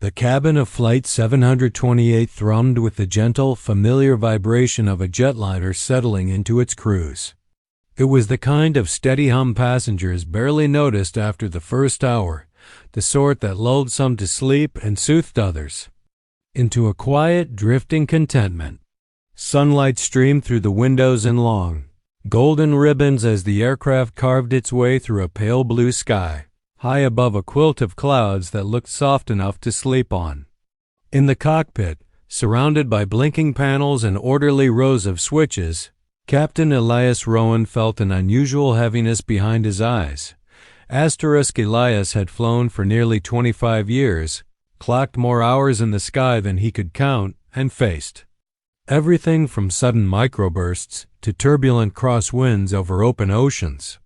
The cabin of Flight 728 thrummed with the gentle, familiar vibration of a jetliner settling into its cruise. It was the kind of steady hum passengers barely noticed after the first hour, the sort that lulled some to sleep and soothed others into a quiet, drifting contentment. Sunlight streamed through the windows in long, golden ribbons as the aircraft carved its way through a pale blue sky, high above a quilt of clouds that looked soft enough to sleep on. In the cockpit, surrounded by blinking panels and orderly rows of switches, Captain Elias Rowan felt an unusual heaviness behind his eyes. Elias had flown for nearly 25 years, clocked more hours in the sky than he could count, and faced everything from sudden microbursts to turbulent crosswinds over open oceans.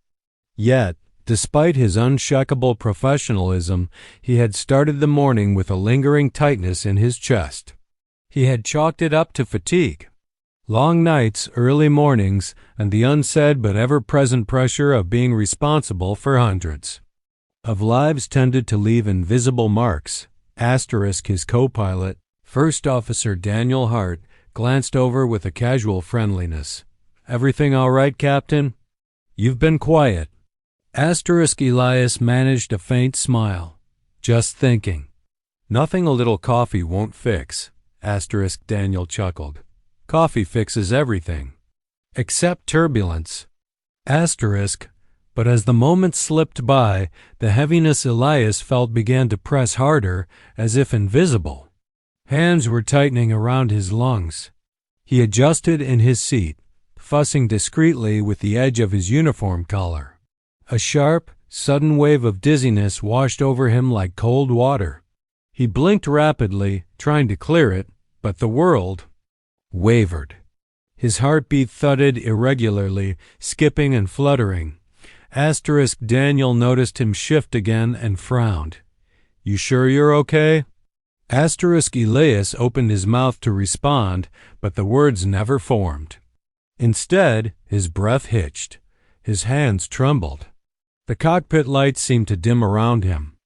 Yet, despite his unshakable professionalism, he had started the morning with a lingering tightness in his chest. He had chalked it up to fatigue. Long nights, early mornings, and the unsaid but ever-present pressure of being responsible for hundreds of lives tended to leave invisible marks. His co-pilot, First Officer Daniel Hart, glanced over with a casual friendliness. "Everything all right, Captain? You've been quiet." Elias managed a faint smile. "Just thinking." "Nothing a little coffee won't fix," Daniel chuckled. "Coffee fixes everything. Except turbulence." But as the moments slipped by, the heaviness Elias felt began to press harder, as if invisible. Hands were tightening around his lungs. He adjusted in his seat, fussing discreetly with the edge of his uniform collar. A sharp, sudden wave of dizziness washed over him like cold water. He blinked rapidly, trying to clear it, but the world wavered. His heartbeat thudded irregularly, skipping and fluttering. Daniel noticed him shift again and frowned. "You sure you're okay?" Elias opened his mouth to respond, but the words never formed. Instead, his breath hitched. His hands trembled. The cockpit lights seemed to dim around him.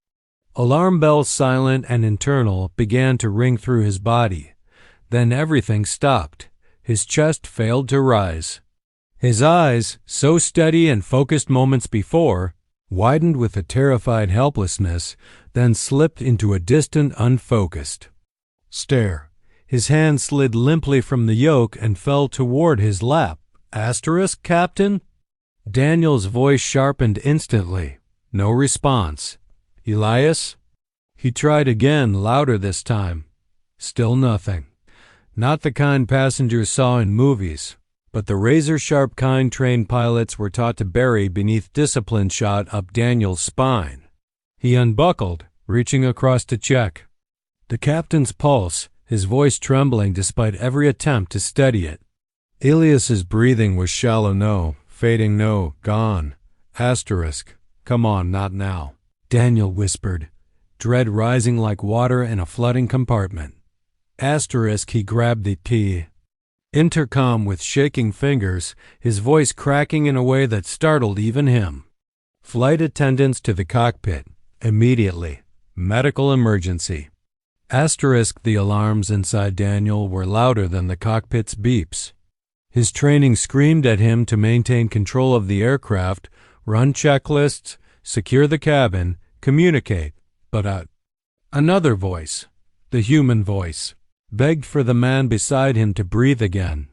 Alarm bells, silent and internal, began to ring through his body. Then everything stopped. His chest failed to rise. His eyes, so steady and focused moments before, widened with a terrified helplessness, then slipped into a distant, unfocused stare. His hand slid limply from the yoke and fell toward his lap. Captain?" Daniel's voice sharpened instantly. No response. "Elias?" He tried again, louder this time. Still nothing. Not the kind passengers saw in movies, but the razor-sharp kind trained pilots were taught to bury beneath discipline shot up Daniel's spine. He unbuckled, reaching across to check the captain's pulse, his voice trembling despite every attempt to steady it. Elias's breathing was shallow no, fading no, gone. "Come on, not now," Daniel whispered, dread rising like water in a flooding compartment. He grabbed the key. Intercom with shaking fingers, his voice cracking in a way that startled even him. "Flight attendants to the cockpit. Immediately. Medical emergency." The alarms inside Daniel were louder than the cockpit's beeps. His training screamed at him to maintain control of the aircraft, run checklists, secure the cabin, communicate. But another voice, the human voice, begged for the man beside him to breathe again.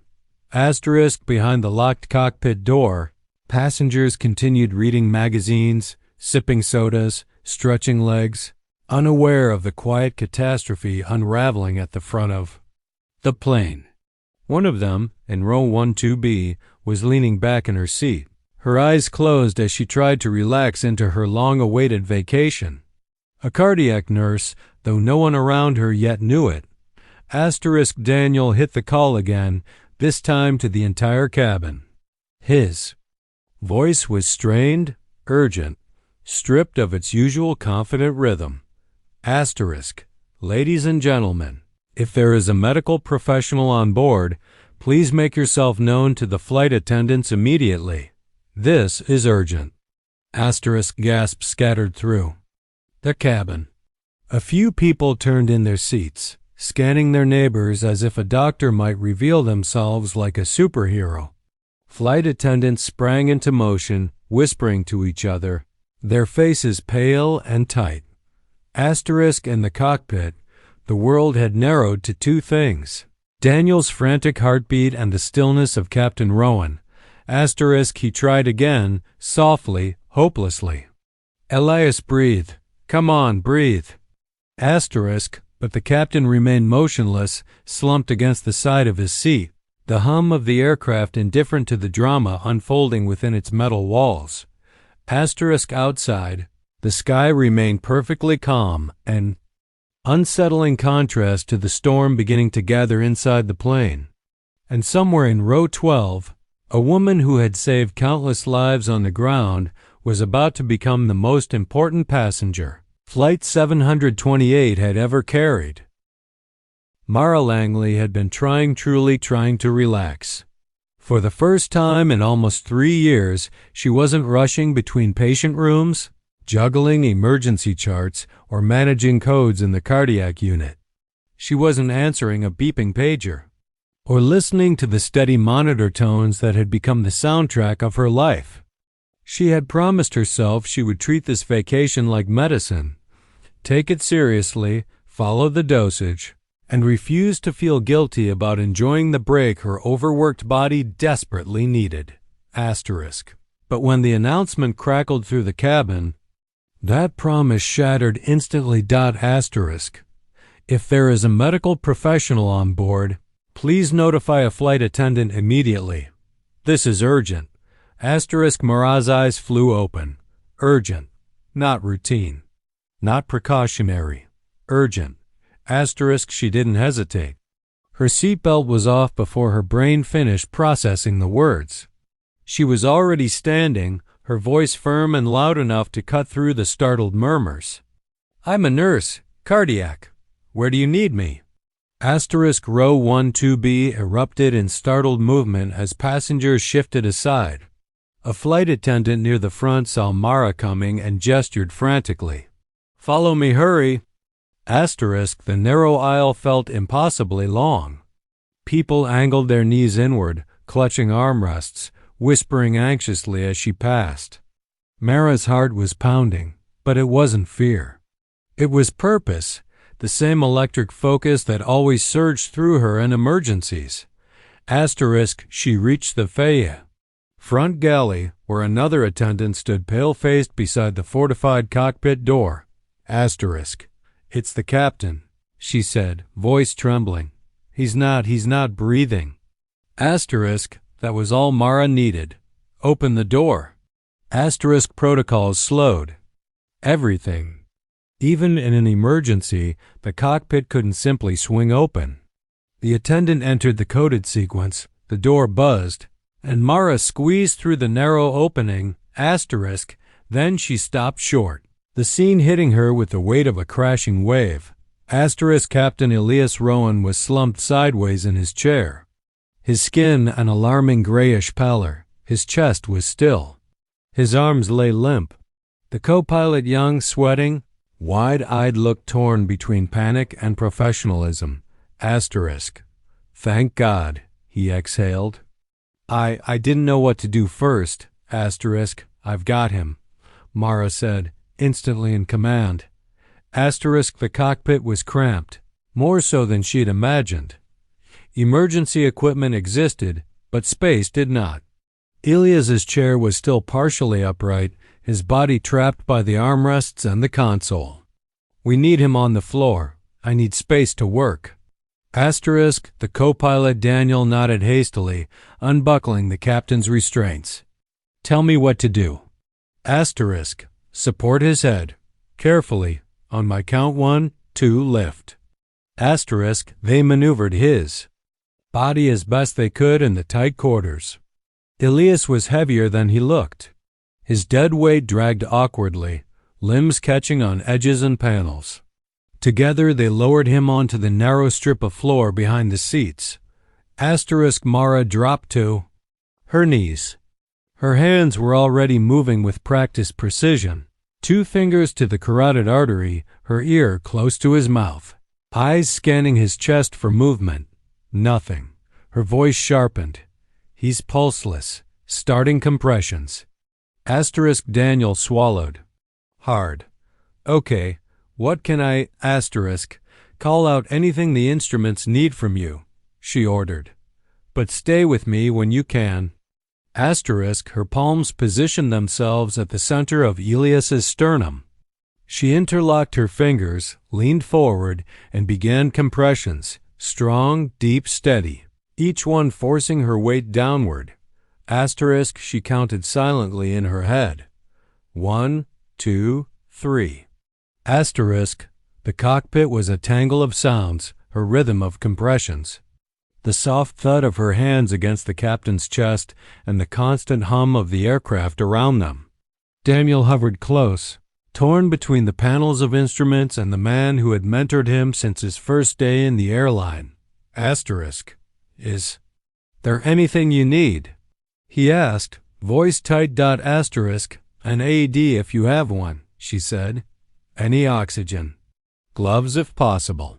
Behind the locked cockpit door, passengers continued reading magazines, sipping sodas, stretching legs, unaware of the quiet catastrophe unraveling at the front of the plane. One of them, in row 12B, was leaning back in her seat, her eyes closed as she tried to relax into her long-awaited vacation. A cardiac nurse, though no one around her yet knew it. Daniel hit the call again, this time to the entire cabin. His voice was strained, urgent, stripped of its usual confident rhythm. "Ladies and gentlemen, if there is a medical professional on board, please make yourself known to the flight attendants immediately. This is urgent." Gasps scattered through the cabin. A few people turned in their seats, scanning their neighbors as if a doctor might reveal themselves like a superhero. Flight attendants sprang into motion, whispering to each other, their faces pale and tight. Asterisk in the cockpit, the world had narrowed to two things: Daniel's frantic heartbeat and the stillness of Captain Rowan. Asterisk, he tried again, softly, hopelessly. Elias, breathe. Come on, breathe. Asterisk, but the captain remained motionless, slumped against the side of his seat, the hum of the aircraft indifferent to the drama unfolding within its metal walls. Asterisk outside, the sky remained perfectly calm, an unsettling contrast to the storm beginning to gather inside the plane. And somewhere in row 12, a woman who had saved countless lives on the ground was about to become the most important passenger Flight 728 had ever carried. Mara Langley had been truly trying to relax. For the first time in almost 3 years, she wasn't rushing between patient rooms, juggling emergency charts, or managing codes in the cardiac unit. She wasn't answering a beeping pager, or listening to the steady monitor tones that had become the soundtrack of her life. She had promised herself she would treat this vacation like medicine, take it seriously, follow the dosage, and refuse to feel guilty about enjoying the break her overworked body desperately needed. Asterisk. But when the announcement crackled through the cabin, that promise shattered instantly. Asterisk. If there is a medical professional on board, please notify a flight attendant immediately. This is urgent. Asterisk. Mara's eyes flew open. Urgent. Not routine. Not precautionary. Urgent. Asterisk. She didn't hesitate. Her seatbelt was off before her brain finished processing the words. She was already standing, her voice firm and loud enough to cut through the startled murmurs. I'm a nurse. Cardiac. Where do you need me? Asterisk. Row 12B erupted in startled movement as passengers shifted aside. A flight attendant near the front saw Mara coming and gestured frantically. Follow me, hurry. Asterisk. The narrow aisle felt impossibly long. People angled their knees inward, clutching armrests, whispering anxiously as she passed. Mara's heart was pounding, but it wasn't fear. It was purpose, the same electric focus that always surged through her in emergencies. Asterisk. She reached the foyer. Front galley, where another attendant stood pale-faced beside the fortified cockpit door. Asterisk. It's the captain, she said, voice trembling. He's not breathing. Asterisk. That was all Mara needed. Open the door. Asterisk. Protocols slowed everything. Even in an emergency, the cockpit couldn't simply swing open. The attendant entered the coded sequence, the door buzzed, and Mara squeezed through the narrow opening. Asterisk. Then she stopped short, the scene hitting her with the weight of a crashing wave. Asterisk. Captain Elias Rowan was slumped sideways in his chair. His skin an alarming grayish pallor. His chest was still. His arms lay limp. The co-pilot, young, sweating, wide-eyed, looked torn between panic and professionalism. Asterisk. Thank God, he exhaled. I didn't know what to do first. Asterisk. I've got him, Mara said, instantly in command. Asterisk. The cockpit was cramped, more so than she'd imagined. Emergency equipment existed, but space did not. Elias's chair was still partially upright, his body trapped by the armrests and the console. We need him on the floor. I need space to work. Asterisk. The co-pilot Daniel nodded hastily, unbuckling the captain's restraints. Tell me what to do. Asterisk. Support his head. Carefully. On my count 1, 2, lift. Asterisk. They maneuvered his body as best they could in the tight quarters. Elias was heavier than he looked. His dead weight dragged awkwardly, limbs catching on edges and panels. Together they lowered him onto the narrow strip of floor behind the seats. Asterisk. Mara dropped to her knees. Her hands were already moving with practiced precision. 2 fingers to the carotid artery, her ear close to his mouth. Eyes scanning his chest for movement. Nothing. Her voice sharpened. He's pulseless. Starting compressions. Daniel swallowed. Hard. Okay, what can I call out anything the instruments need from you, she ordered. But stay with me when you can. Her palms positioned themselves at the center of Elias's sternum. She interlocked her fingers, leaned forward, and began compressions, strong, deep, steady, each one forcing her weight downward. She counted silently in her head. 1, 2, 3. The cockpit was a tangle of sounds, her rhythm of compressions. The soft thud of her hands against the captain's chest and the constant hum of the aircraft around them. Daniel hovered close, torn between the panels of instruments and the man who had mentored him since his first day in the airline. Is there anything you need? He asked, voice tight. An AED if you have one, she said. Any oxygen. Gloves if possible.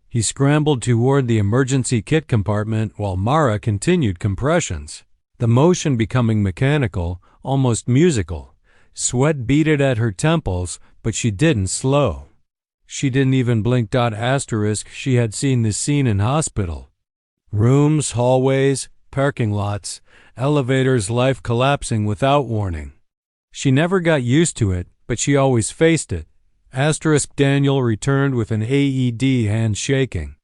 He scrambled toward the emergency kit compartment while Mara continued compressions, the motion becoming mechanical, almost musical. Sweat beaded at her temples, but she didn't slow. She didn't even blink. She had seen this scene in hospital. Rooms, hallways, parking lots, elevators, life collapsing without warning. She never got used to it, but she always faced it. Daniel returned with an AED, hand shaking.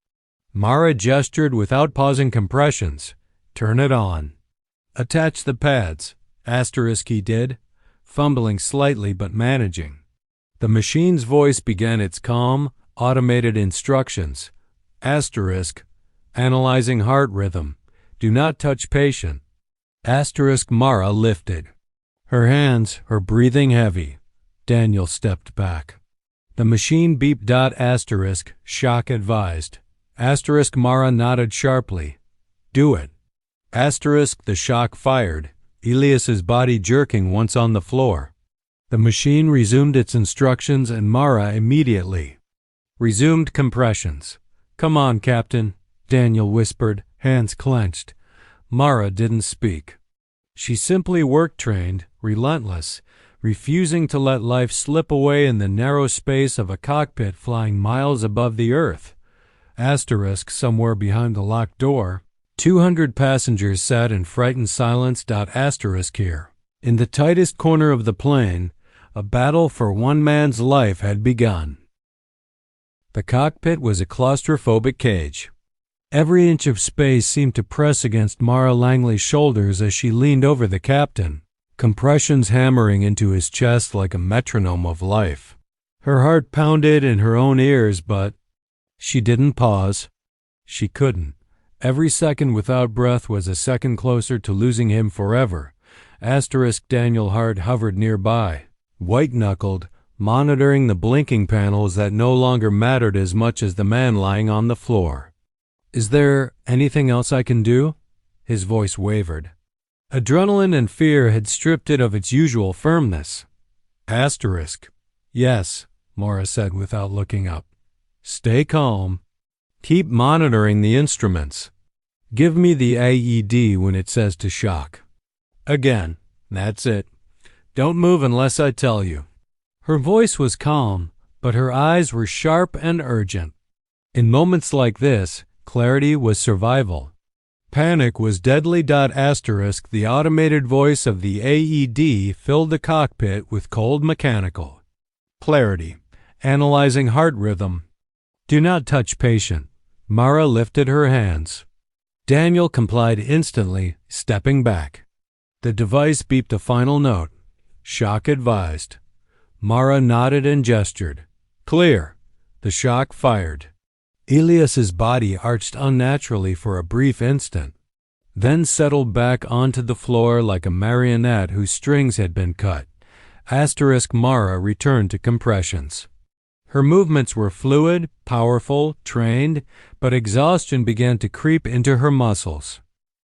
Mara gestured without pausing compressions. Turn it on. Attach the pads. He did, fumbling slightly but managing. The machine's voice began its calm, automated instructions. Analyzing heart rhythm. Do not touch patient. Mara lifted. Her hands, her breathing heavy. Daniel stepped back. The machine beeped. Shock advised. Mara nodded sharply. Do it. The shock fired, Elias's body jerking once on the floor. The machine resumed its instructions and Mara immediately resumed compressions. Come on, Captain, Daniel whispered, hands clenched. Mara didn't speak. She simply work-trained, relentless, refusing to let life slip away in the narrow space of a cockpit flying miles above the earth. Somewhere behind the locked door, 200 passengers sat in frightened silence. Here. In the tightest corner of the plane, a battle for one man's life had begun. The cockpit was a claustrophobic cage. Every inch of space seemed to press against Mara Langley's shoulders as she leaned over the captain, compressions hammering into his chest like a metronome of life. Her heart pounded in her own ears, but she didn't pause. She couldn't. Every second without breath was a second closer to losing him forever. Daniel Hart hovered nearby, white-knuckled, monitoring the blinking panels that no longer mattered as much as the man lying on the floor. Is there anything else I can do? His voice wavered. Adrenaline and fear had stripped it of its usual firmness. Yes, Mara said without looking up. Stay calm. Keep monitoring the instruments. Give me the AED when it says to shock. Again, that's it. Don't move unless I tell you. Her voice was calm, but her eyes were sharp and urgent. In moments like this, clarity was survival. Panic was deadly. The automated voice of the AED filled the cockpit with cold mechanical clarity, analyzing heart rhythm. Do not touch patient. Mara lifted her hands. Daniel complied instantly, stepping back. The device beeped a final note. Shock advised. Mara nodded and gestured. Clear. The shock fired. Elias's body arched unnaturally for a brief instant, then settled back onto the floor like a marionette whose strings had been cut. Mara returned to compressions. Her movements were fluid, powerful, trained, but exhaustion began to creep into her muscles.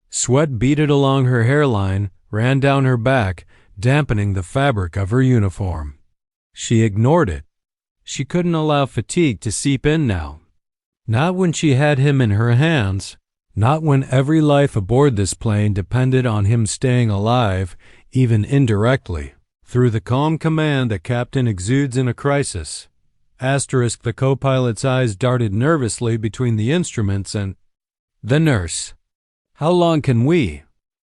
Sweat beaded along her hairline, ran down her back, dampening the fabric of her uniform. She ignored it. She couldn't allow fatigue to seep in now. Not when she had him in her hands. Not when every life aboard this plane depended on him staying alive, even indirectly. Through the calm command a captain exudes in a crisis. Asterisk, the co-pilot's eyes darted nervously between the instruments and the nurse. How long can we?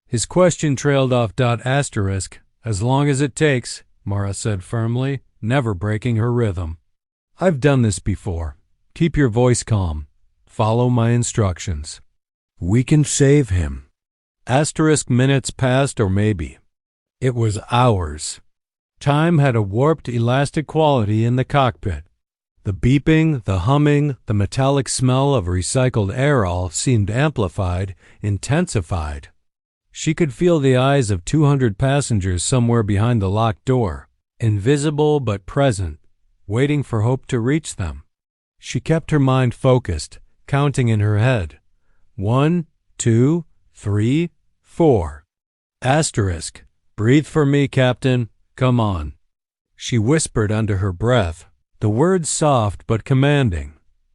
His question trailed off. Asterisk, as long as it takes, Mara said firmly, never breaking her rhythm. I've done this before. Keep your voice calm. Follow my instructions. We can save him. Asterisk, minutes passed, or maybe it was hours. Time had a warped, elastic quality in the cockpit. The beeping, the humming, the metallic smell of recycled air all seemed amplified, intensified. She could feel the eyes of 200 passengers somewhere behind the locked door, invisible but present, waiting for hope to reach them. She kept her mind focused, counting in her head. 1, 2, 3, 4. Asterisk, breathe for me, Captain. Come on. She whispered under her breath, the words soft but commanding.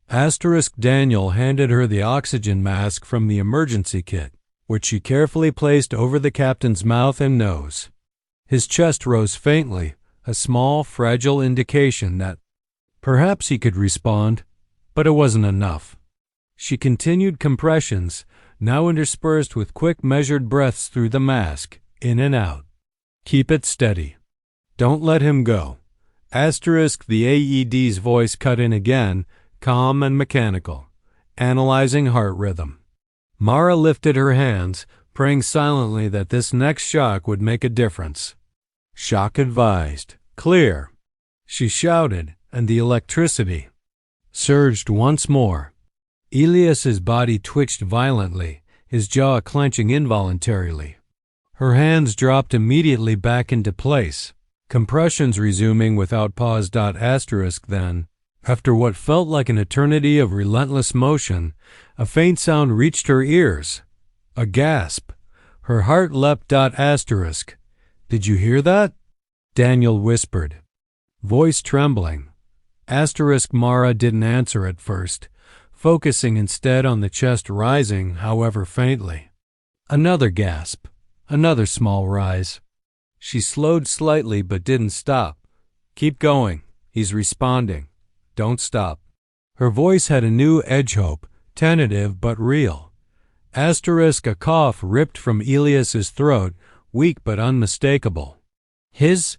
Asterisk, Daniel handed her the oxygen mask from the emergency kit, which she carefully placed over the captain's mouth and nose. His chest rose faintly, a small, fragile indication that perhaps he could respond, but it wasn't enough. She continued compressions, now interspersed with quick, measured breaths through the mask, in and out. Keep it steady. Don't let him go. Asterisk, the AED's voice cut in again, calm and mechanical, analyzing heart rhythm. Mara lifted her hands, praying silently that this next shock would make a difference. Shock advised. Clear. She shouted, and the electricity surged once more. Elias's body twitched violently, his jaw clenching involuntarily. Her hands dropped immediately back into place, compressions resuming without pause. Asterisk, then, after what felt like an eternity of relentless motion, a faint sound reached her ears. A gasp. Her heart leapt. Asterisk. Did you hear that? Daniel whispered, voice trembling. Asterisk, Mara didn't answer at first, focusing instead on the chest rising, however faintly. Another gasp. Another small rise. She slowed slightly but didn't stop. Keep going. He's responding. Don't stop. Her voice had a new edge, hope, tentative but real. Asterisk, a cough ripped from Elias's throat, weak but unmistakable. His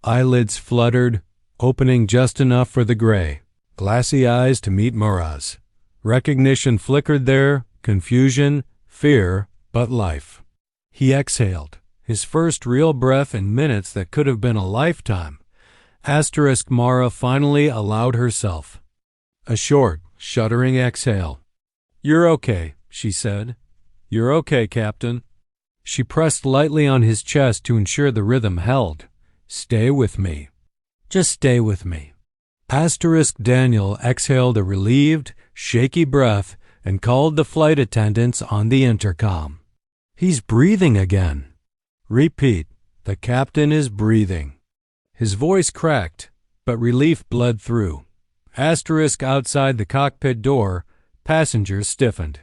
eyelids fluttered, opening just enough for the gray, glassy eyes to meet Mara's. Recognition flickered there, confusion, fear, but life. He exhaled, his first real breath in minutes that could have been a lifetime. Asterisk, Mara finally allowed herself a short, shuddering exhale. You're okay, she said. You're okay, Captain. She pressed lightly on his chest to ensure the rhythm held. Stay with me. Just stay with me. Asterisk, Daniel exhaled a relieved, shaky breath and called the flight attendants on the intercom. He's breathing again. Repeat, the captain is breathing. His voice cracked, but relief bled through. Asterisk, outside the cockpit door, passengers stiffened.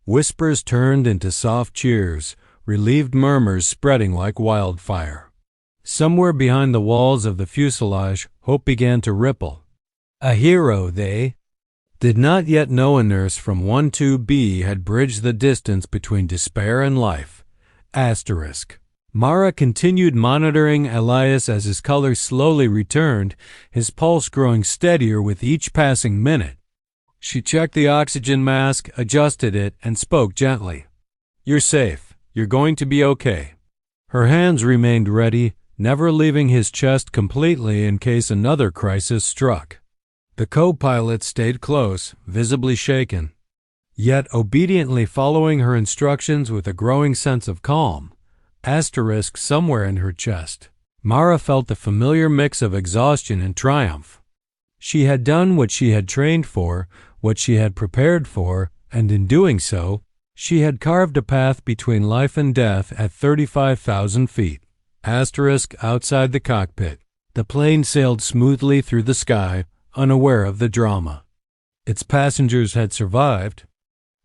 Whispers turned into soft cheers, relieved murmurs spreading like wildfire. Somewhere behind the walls of the fuselage, hope began to ripple. A hero, they did not yet know. A nurse from 12B had bridged the distance between despair and life. Asterisk. Mara continued monitoring Elias as his color slowly returned, his pulse growing steadier with each passing minute. She checked the oxygen mask, adjusted it, and spoke gently. You're safe. You're going to be okay. Her hands remained ready, never leaving his chest completely in case another crisis struck. The co-pilot stayed close, visibly shaken, yet obediently following her instructions with a growing sense of calm. Asterisk, somewhere in her chest, Mara felt the familiar mix of exhaustion and triumph. She had done what she had trained for, what she had prepared for, and in doing so, she had carved a path between life and death at 35,000 feet. Outside the cockpit, the plane sailed smoothly through the sky, unaware of the drama. Its passengers had survived.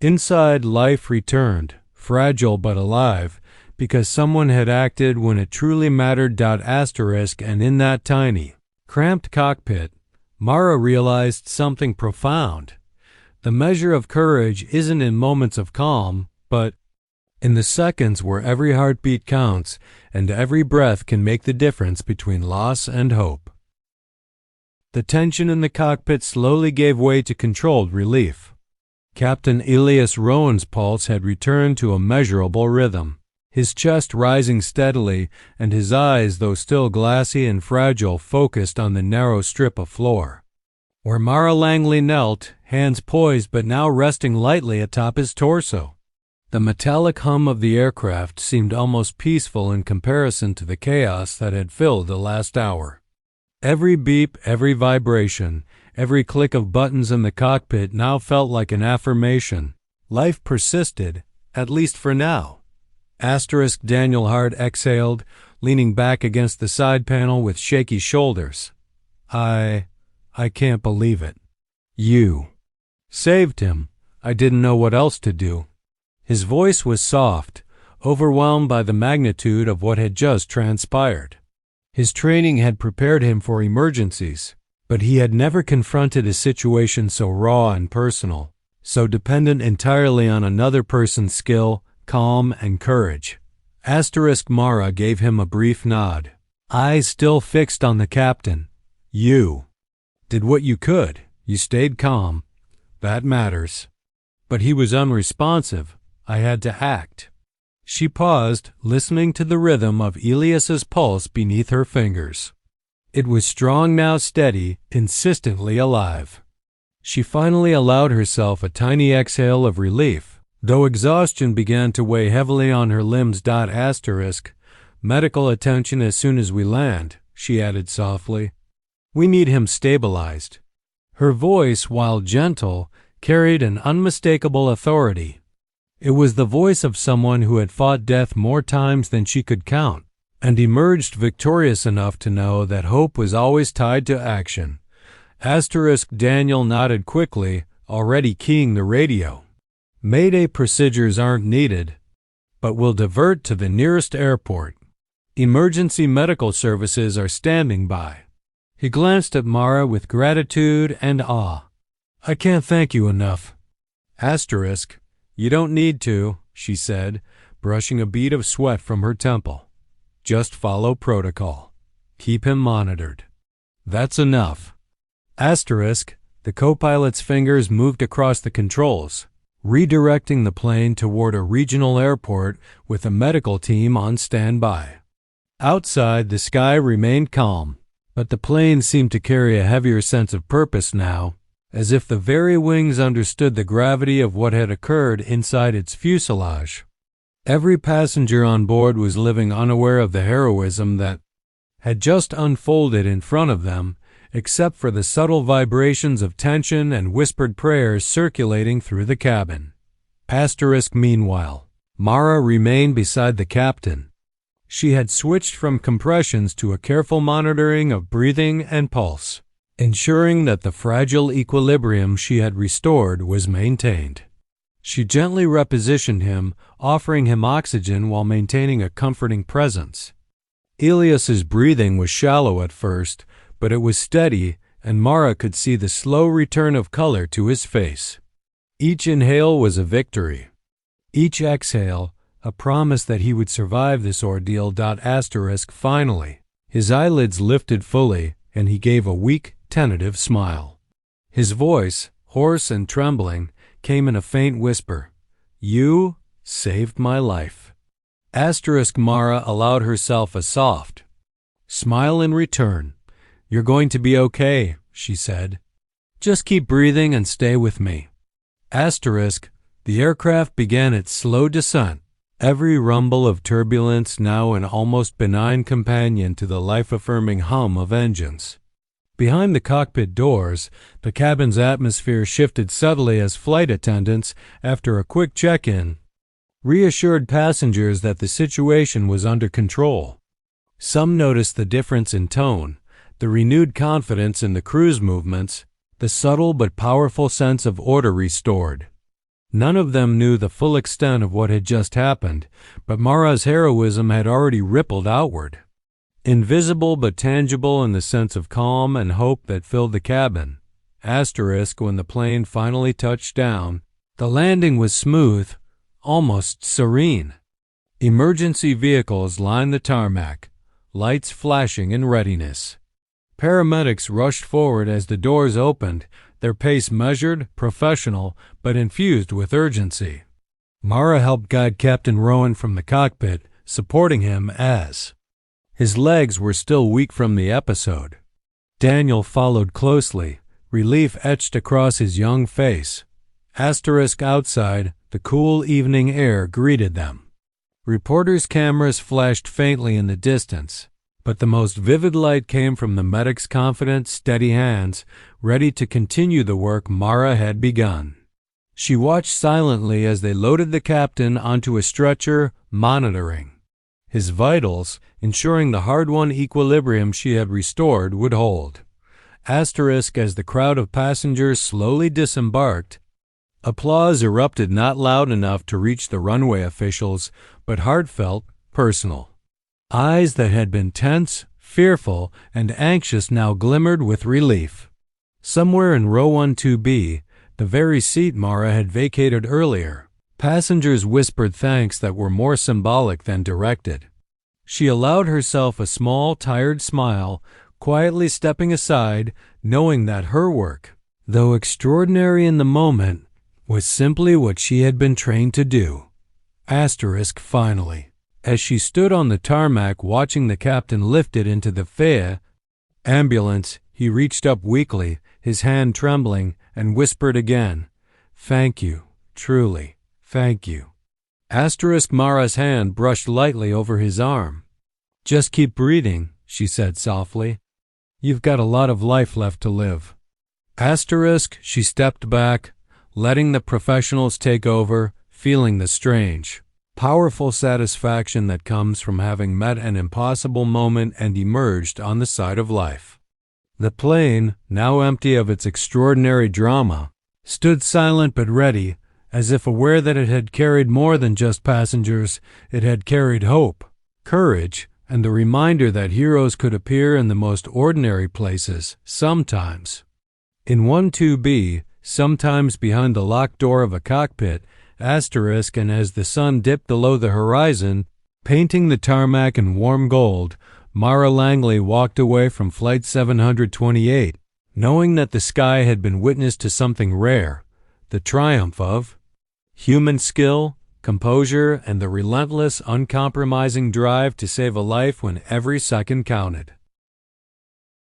Inside, life returned, fragile but alive, because someone had acted when it truly mattered. And in that tiny, cramped cockpit, Mara realized something profound. The measure of courage isn't in moments of calm, but in the seconds where every heartbeat counts and every breath can make the difference between loss and hope. The tension in the cockpit slowly gave way to controlled relief. Captain Elias Rowan's pulse had returned to a measurable rhythm, his chest rising steadily and his eyes, though still glassy and fragile, focused on the narrow strip of floor, where Mara Langley knelt, hands poised but now resting lightly atop his torso. The metallic hum of the aircraft seemed almost peaceful in comparison to the chaos that had filled the last hour. Every beep, every vibration, every click of buttons in the cockpit now felt like an affirmation. Life persisted, at least for now. Daniel Hart exhaled, leaning back against the side panel with shaky shoulders. I can't believe it. You saved him. I didn't know what else to do. His voice was soft, overwhelmed by the magnitude of what had just transpired. His training had prepared him for emergencies, but he had never confronted a situation so raw and personal, so dependent entirely on another person's skill, calm, and courage. Mara gave him a brief nod, eyes still fixed on the captain. You did what you could. You stayed calm. That matters. But he was unresponsive. I had to act. She paused, listening to the rhythm of Elias's pulse beneath her fingers. It was strong now, steady, insistently alive. She finally allowed herself a tiny exhale of relief, though exhaustion began to weigh heavily on her limbs. Medical attention as soon as we land, she added softly. We need him stabilized. Her voice, while gentle, carried an unmistakable authority. It was the voice of someone who had fought death more times than she could count, and emerged victorious enough to know that hope was always tied to action. Daniel nodded quickly, already keying the radio. Mayday procedures aren't needed, but will divert to the nearest airport. Emergency medical services are standing by. He glanced at Mara with gratitude and awe. I can't thank you enough. You don't need to, she said, brushing a bead of sweat from her temple. Just follow protocol. Keep him monitored. That's enough. The co-pilot's fingers moved across the controls, redirecting the plane toward a regional airport with a medical team on standby. Outside, the sky remained calm, but the plane seemed to carry a heavier sense of purpose now, as if the very wings understood the gravity of what had occurred inside its fuselage. Every passenger on board was living unaware of the heroism that had just unfolded in front of them, except for the subtle vibrations of tension and whispered prayers circulating through the cabin. Meanwhile, Mara remained beside the captain. She had switched from compressions to a careful monitoring of breathing and pulse, ensuring that the fragile equilibrium she had restored was maintained. She gently repositioned him, offering him oxygen while maintaining a comforting presence. Elias's breathing was shallow at first, but it was steady, and Mara could see the slow return of color to his face. Each inhale was a victory. Each exhale, a promise that he would survive this ordeal. Finally, his eyelids lifted fully, and he gave a weak, tentative smile. His voice, hoarse and trembling, came in a faint whisper. You saved my life. Mara allowed herself a soft smile in return. You're going to be okay, she said. Just keep breathing and stay with me. The aircraft began its slow descent, every rumble of turbulence now an almost benign companion to the life-affirming hum of engines. Behind the cockpit doors, the cabin's atmosphere shifted subtly as flight attendants, after a quick check-in, reassured passengers that the situation was under control. Some noticed the difference in tone, the renewed confidence in the crew's movements, the subtle but powerful sense of order restored. None of them knew the full extent of what had just happened, but Mara's heroism had already rippled outward. Invisible but tangible in the sense of calm and hope that filled the cabin. When the plane finally touched down, the landing was smooth, almost serene. Emergency vehicles lined the tarmac, lights flashing in readiness. Paramedics rushed forward as the doors opened, their pace measured, professional, but infused with urgency. Mara helped guide Captain Rowan from the cockpit, supporting him as his legs were still weak from the episode. Daniel followed closely, relief etched across his young face. Outside, the cool evening air greeted them. Reporters' cameras flashed faintly in the distance, but the most vivid light came from the medic's confident, steady hands, ready to continue the work Mara had begun. She watched silently as they loaded the captain onto a stretcher, monitoring his vitals, ensuring the hard-won equilibrium she had restored would hold. As the crowd of passengers slowly disembarked, applause erupted, not loud enough to reach the runway officials, but heartfelt, personal. Eyes that had been tense, fearful, and anxious now glimmered with relief. Somewhere in row 12B, the very seat Mara had vacated earlier, passengers whispered thanks that were more symbolic than directed. She allowed herself a small, tired smile, quietly stepping aside, knowing that her work, though extraordinary in the moment, was simply what she had been trained to do. Finally, as she stood on the tarmac watching the captain lift it into the FAA ambulance, he reached up weakly, his hand trembling, and whispered again, "Thank you, truly, thank you." Mara's hand brushed lightly over his arm. "Just keep breathing," she said softly. "You've got a lot of life left to live." She stepped back, letting the professionals take over, feeling the strange, powerful satisfaction that comes from having met an impossible moment and emerged on the side of life. The plane, now empty of its extraordinary drama, stood silent but ready, as if aware that it had carried more than just passengers. It had carried hope, courage, and the reminder that heroes could appear in the most ordinary places, sometimes. In 12B, sometimes behind the locked door of a cockpit, and as the sun dipped below the horizon, painting the tarmac in warm gold, Mara Langley walked away from Flight 728, knowing that the sky had been witness to something rare, the triumph of human skill, composure, and the relentless, uncompromising drive to save a life when every second counted.